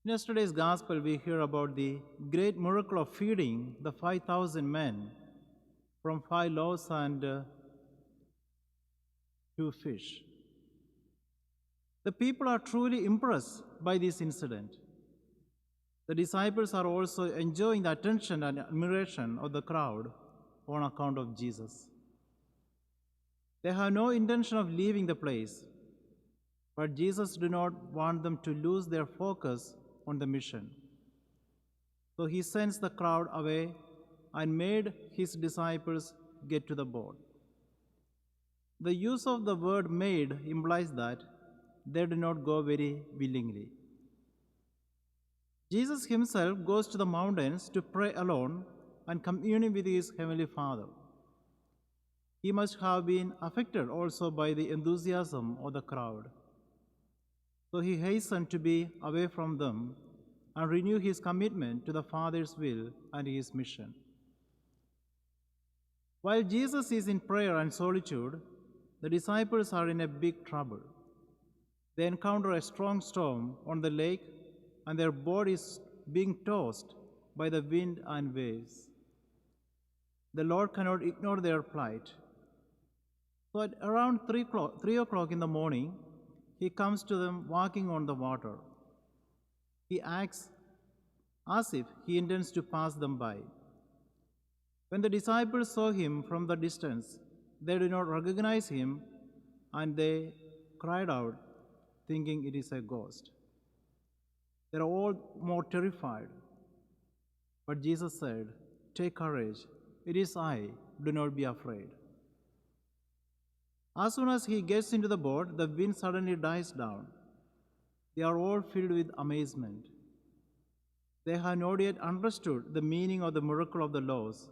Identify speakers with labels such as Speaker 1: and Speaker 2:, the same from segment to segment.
Speaker 1: In yesterday's Gospel, we hear about the great miracle of feeding the 5,000 men from 5 loaves and 2 fish. The people are truly impressed by this incident. The disciples are also enjoying the attention and admiration of the crowd on account of Jesus. They have no intention of leaving the place, but Jesus did not want them to lose their focus on the mission. So he sends the crowd away and made his disciples get to the boat. The use of the word made implies that they did not go very willingly. Jesus himself goes to the mountains to pray alone and commune with his heavenly Father. He must have been affected also by the enthusiasm of the crowd. So he hastened to be away from them and renew his commitment to the Father's will and his mission. While Jesus is in prayer and solitude, the disciples are in a big trouble. They encounter a strong storm on the lake, and their boat is being tossed by the wind and waves. The Lord cannot ignore their plight. So at around 3 o'clock in the morning, he comes to them walking on the water. He acts as if he intends to pass them by. When the disciples saw him from the distance, they did not recognize him, and they cried out, thinking it is a ghost. They are all more terrified. But Jesus said, "Take courage, it is I, do not be afraid." As soon as he gets into the boat, the wind suddenly dies down. They are all filled with amazement. They have not yet understood the meaning of the miracle of the loaves.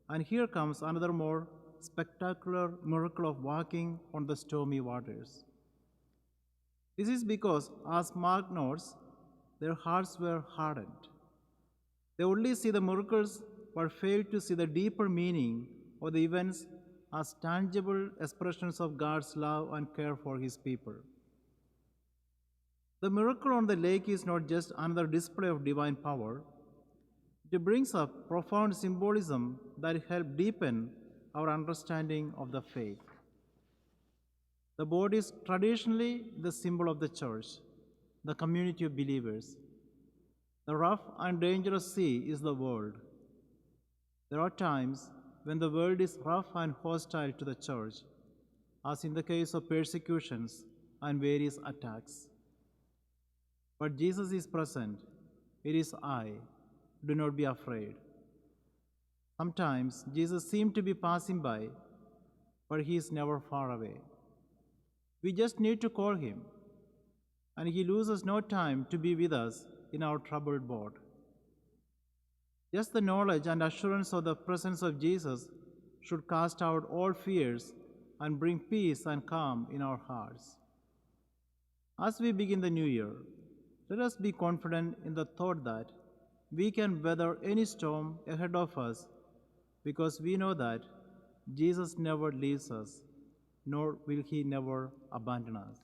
Speaker 1: And here comes another more spectacular miracle of walking on the stormy waters. This is because, as Mark notes, their hearts were hardened. They only see the miracles but fail to see the deeper meaning of the events as tangible expressions of God's love and care for his people. The miracle on the lake is not just another display of divine power. It brings up profound symbolism that help deepen our understanding of the faith. The boat is traditionally the symbol of the church, the community of believers. The rough and dangerous sea is the world. There are times when the world is rough and hostile to the church, as in the case of persecutions and various attacks. But Jesus is present. It is I. Do not be afraid. Sometimes Jesus seems to be passing by, but he is never far away. We just need to call him, and he loses no time to be with us in our troubled boat. Just the knowledge and assurance of the presence of Jesus should cast out all fears and bring peace and calm in our hearts. As we begin the new year, let us be confident in the thought that we can weather any storm ahead of us because we know that Jesus never leaves us, nor will he never abandon us.